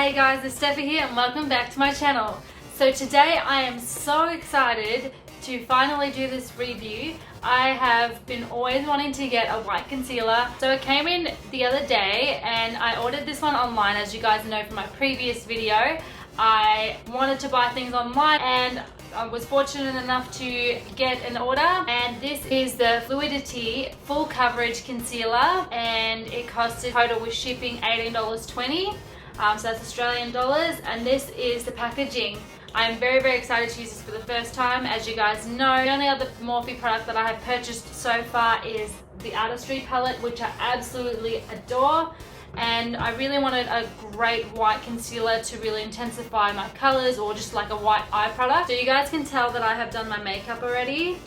Hey guys, it's Steffi here and welcome back to my channel. So today I am so excited to finally do this review. I have been always wanting to get a white concealer. So it came in the other day and I ordered this one online. As you guys know from my previous video, I wanted to buy things online and I was fortunate enough to get an order, and this is the Fluidity full coverage concealer, and it costed total with shipping $18.20. So that's Australian dollars, and this is the packaging. I'm very excited to use this for the first time. As you guys know, the only other Morphe product that I have purchased so far is the Artistry palette, which I absolutely adore. And I really wanted a great white concealer to really intensify my colors, or just like a white eye product. So you guys can tell that I have done my makeup already.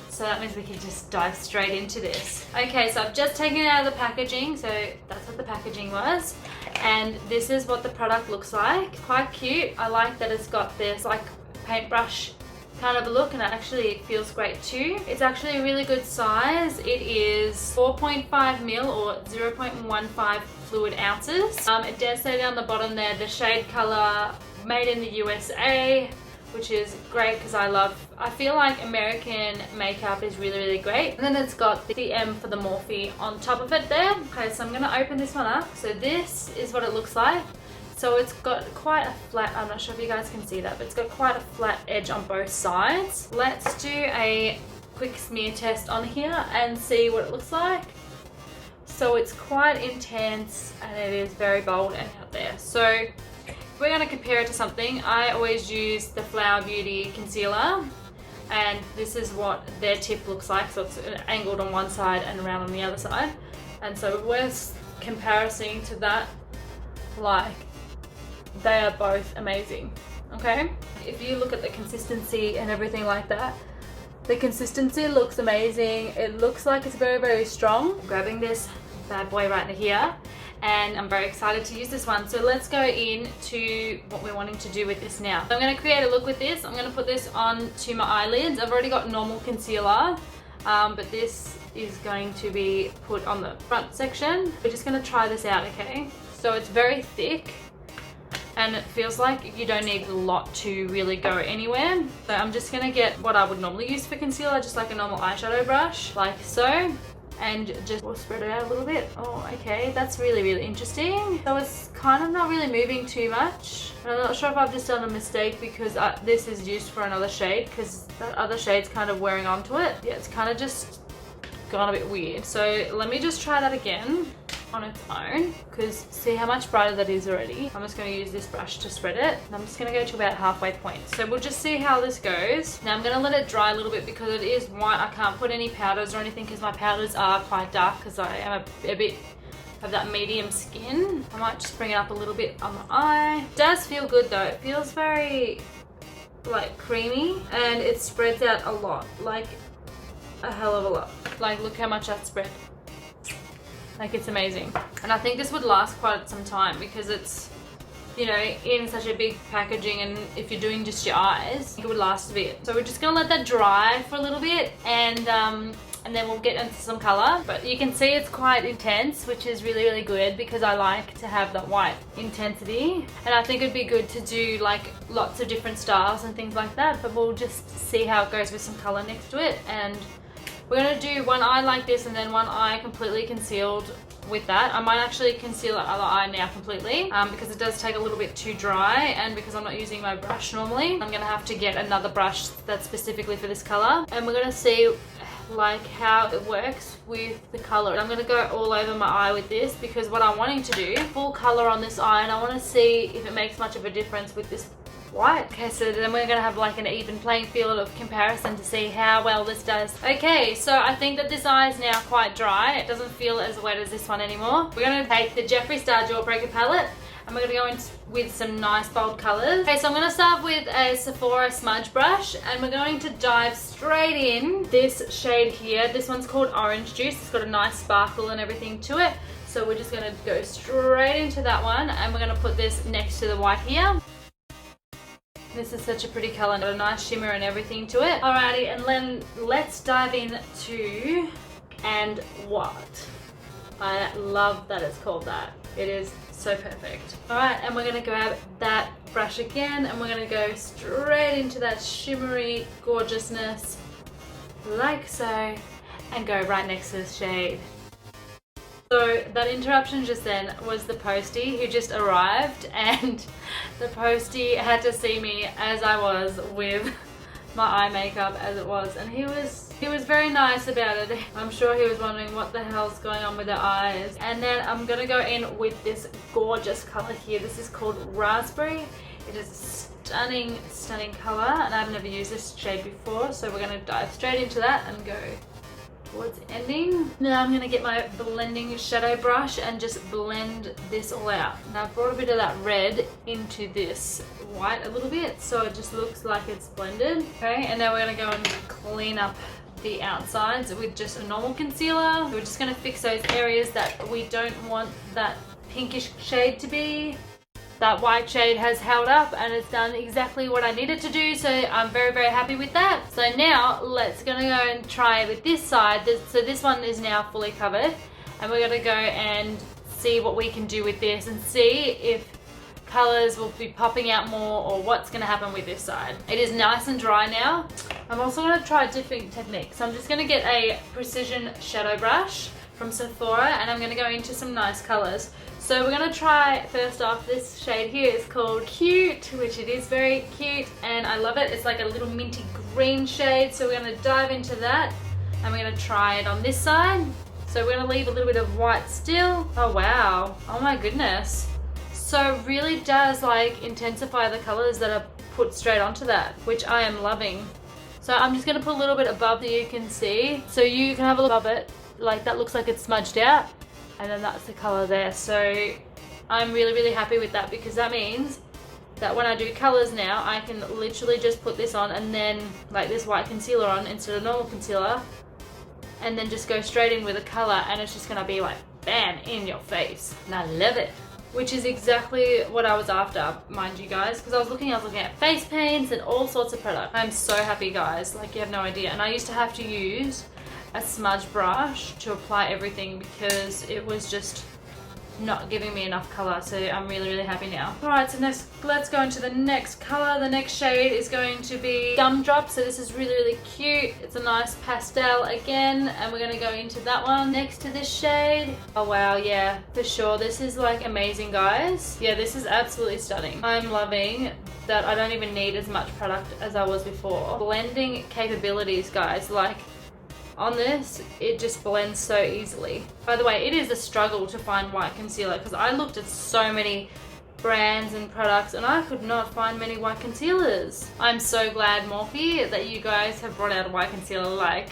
So that means we can just dive straight into this. Okay, so I've just taken it out of the packaging. So that's what the packaging was. And this is what the product looks like. Quite cute. I like that it's got this like paintbrush kind of a look, and it actually feels great too. It's actually a really good size. It is 4.5 mil or 0.15 fluid ounces. It does say down the bottom there the shade color made in the USA, which is great because I feel like American makeup is really great. And then it's got the M for the Morphe on top of it there. Okay, so I'm gonna open this one up. So this is what it looks like. So it's got quite a flat, I'm not sure if you guys can see that, but it's got quite a flat edge on both sides. Let's do a quick smear test on here and see what it looks like. So it's quite intense and it is very bold and out there. So if we're going to compare it to something, I always use the Flower Beauty concealer, and this is what their tip looks like. So it's angled on one side and around on the other side. And so we're comparing to that, like, they are both amazing. Okay, if you look at the consistency and everything like that, the consistency looks amazing. It looks like it's very strong. I'm grabbing this bad boy right here, and I'm very excited to use this one. So let's go into what we're wanting to do with this now. So I'm going to create a look with this. I'm going to put this on to my eyelids. I've already got normal concealer, but this is going to be put on the front section. We're just going to try this out, okay? So it's very thick, and it feels like you don't need a lot to really go anywhere. So I'm just gonna get what I would normally use for concealer, just like a normal eyeshadow brush, like so, and just spread it out a little bit. Oh, okay, that's really interesting. So it's kind of not really moving too much. I'm not sure if I've just done a mistake because this is used for another shade, because that other shade's kind of wearing onto it. Yeah, it's kind of just gone a bit weird. So let me just try that again on its own, because see how much brighter that is already. I'm just going to use this brush to spread it, and I'm just going to go to about halfway point. So we'll just see how this goes. Now I'm going to let it dry a little bit because it is white. I can't put any powders or anything because my powders are quite dark, because I am a bit of that medium skin. I might just bring it up a little bit on the eye. It does feel good though. It feels very like creamy, and it spreads out a lot, like a hell of a lot. Like, look how much that spread. Like, it's amazing. And I think this would last quite some time because it's, you know, in such a big packaging, and if you're doing just your eyes, it would last a bit. So we're just gonna let that dry for a little bit, and then we'll get into some color. But you can see it's quite intense, which is really good because I like to have that white intensity. And I think it'd be good to do like lots of different styles and things like that, but we'll just see how it goes with some color next to it. And we're going to do one eye like this and then one eye completely concealed with that. I might actually conceal the other eye now completely because it does take a little bit too dry, and because I'm not using my brush normally, I'm going to have to get another brush that's specifically for this color. And we're going to see like how it works with the color. I'm going to go all over my eye with this because what I'm wanting to do, full color on this eye, and I want to see if it makes much of a difference with this white. Okay, so then we're gonna have like an even playing field of comparison to see how well this does. Okay, so I think that this eye is now quite dry. It doesn't feel as wet as this one anymore. We're gonna take the Jeffree Jawbreaker palette, and we're gonna go in with some nice bold colors. Okay, so I'm gonna start with a Sephora smudge brush, and we're going to dive straight in this shade here. This one's called Orange Juice. It's got a nice sparkle and everything to it. So we're just gonna go straight into that one, and we're gonna put this next to the white here. This is such a pretty color, got a nice shimmer and everything to it. Alrighty, and then let's dive into and what? I love that it's called that. It is so perfect. Alright, and we're gonna grab that brush again and we're gonna go straight into that shimmery gorgeousness, like so, and go right next to the shade. So that interruption just then was the postie who just arrived, and the postie had to see me as I was with my eye makeup as it was, and he was very nice about it. I'm sure he was wondering what the hell's going on with the eyes. And then I'm gonna go in with this gorgeous color here. This is called Rasberry. It is a stunning, stunning color, and I've never used this shade before, so we're gonna dive straight into that and go towards ending. Now I'm gonna get my blending shadow brush and just blend this all out. Now I've brought a bit of that red into this white a little bit, so it just looks like it's blended. Okay, and now we're gonna go and clean up the outsides with just a normal concealer. We're just gonna fix those areas that we don't want that pinkish shade to be. That white shade has held up and it's done exactly what I needed to do, so I'm very, very happy with that. So now let's gonna go and try with this side. So this one is now fully covered, and we're gonna go and see what we can do with this and see if colors will be popping out more or what's gonna happen with this side. It is nice and dry now. I'm also gonna try a different technique. So I'm just gonna get a precision shadow brush from Sephora and I'm gonna go into some nice colors. So we're gonna try first off this shade here. It's called Cute, which it is very cute and I love it. It's like a little minty green shade. So we're gonna dive into that and we're gonna try it on this side. So we're gonna leave a little bit of white still. Oh wow, oh my goodness. So it really does like intensify the colors that are put straight onto that, which I am loving. So I'm just gonna put a little bit above so you can see. So you can have a look above it, like that looks like it's smudged out. And then that's the color there. So I'm really, really happy with that because that means that when I do colors now, I can literally just put this on and then like this white concealer on instead of normal concealer, and then just go straight in with a color and it's just gonna be like bam, in your face. And I love it. Which is exactly what I was after, mind you guys, because I was looking at face paints and all sorts of products. I'm so happy, guys, like you have no idea. And I used to have to use a smudge brush to apply everything because it was just not giving me enough color, so I'm really, really happy now. Alright, so next, let's go into the next color. The next shade is going to be Gumdrop. So this is really, really cute. It's a nice pastel again, and we're gonna go into that one next to this shade. Oh wow, yeah, for sure. This is like amazing, guys. Yeah, this is absolutely stunning. I'm loving that I don't even need as much product as I was before. Blending capabilities, guys, like on this, it just blends so easily. By the way, it is a struggle to find white concealer because I looked at so many brands and products and I could not find many white concealers. I'm so glad, Morphe, that you guys have brought out a white concealer. Like,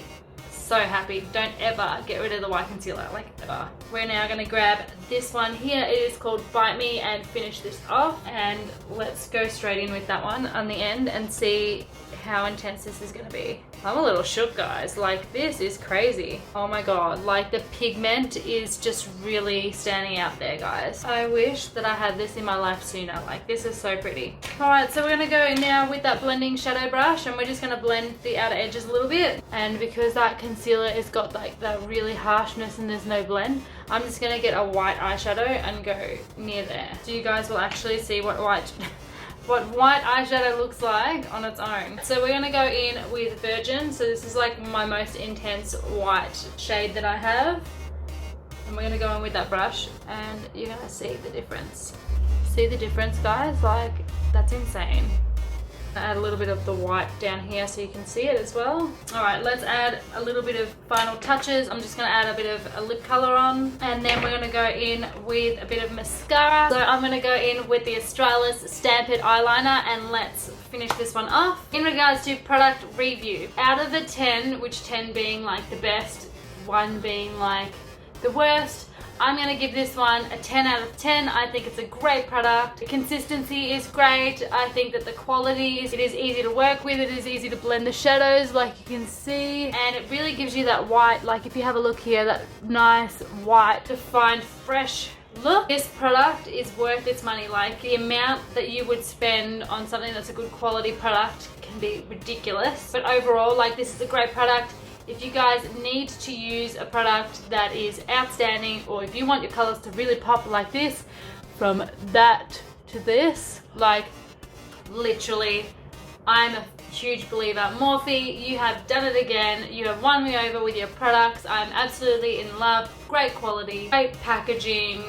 so happy. Don't ever get rid of the white concealer, like ever. We're now gonna grab this one here. It is called Bite Me and finish this off. And let's go straight in with that one on the end and see how intense this is gonna be. I'm a little shook, guys. Like, this is crazy. Oh my god, like the pigment is just really standing out there, guys. I wish that I had this in my life sooner. Like, this is so pretty. Alright, so we're gonna go now with that blending shadow brush and we're just gonna blend the outer edges a little bit. And because that concealer has got like that really harshness and there's no blend, I'm just gonna get a white eyeshadow and go near there. So you guys will actually see what white eyeshadow looks like on its own. So we're gonna go in with Virgin. So this is like my most intense white shade that I have. And we're gonna go in with that brush and you're gonna see the difference. See the difference, guys? Like, that's insane. Add a little bit of the white down here so you can see it as well. Alright, let's add a little bit of final touches. I'm just going to add a bit of a lip colour on, and then we're going to go in with a bit of mascara. So I'm going to go in with the Australis Stamp It Eyeliner and let's finish this one off. In regards to product review, out of the 10, which 10 being like the best, 1 being like the worst, I'm going to give this one a 10 out of 10. I think it's a great product. The consistency is great. I think that the quality it is easy to work with. It is easy to blend the shadows like you can see. And it really gives you that white, like if you have a look here, that nice white defined fresh look. This product is worth its money. Like, the amount that you would spend on something that's a good quality product can be ridiculous. But overall, like, this is a great product. If you guys need to use a product that is outstanding, or if you want your colors to really pop like this, from that to this, like literally, I'm a huge believer. Morphe, you have done it again. You have won me over with your products. I'm absolutely in love. Great quality, great packaging,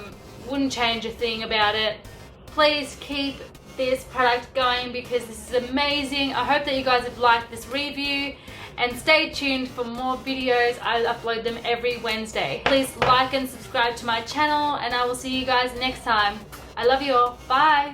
wouldn't change a thing about it. Please keep this product going because this is amazing. I hope that you guys have liked this review, and stay tuned for more videos. I upload them every Wednesday. Please like and subscribe to my channel, and I will see you guys next time. I love you all. Bye.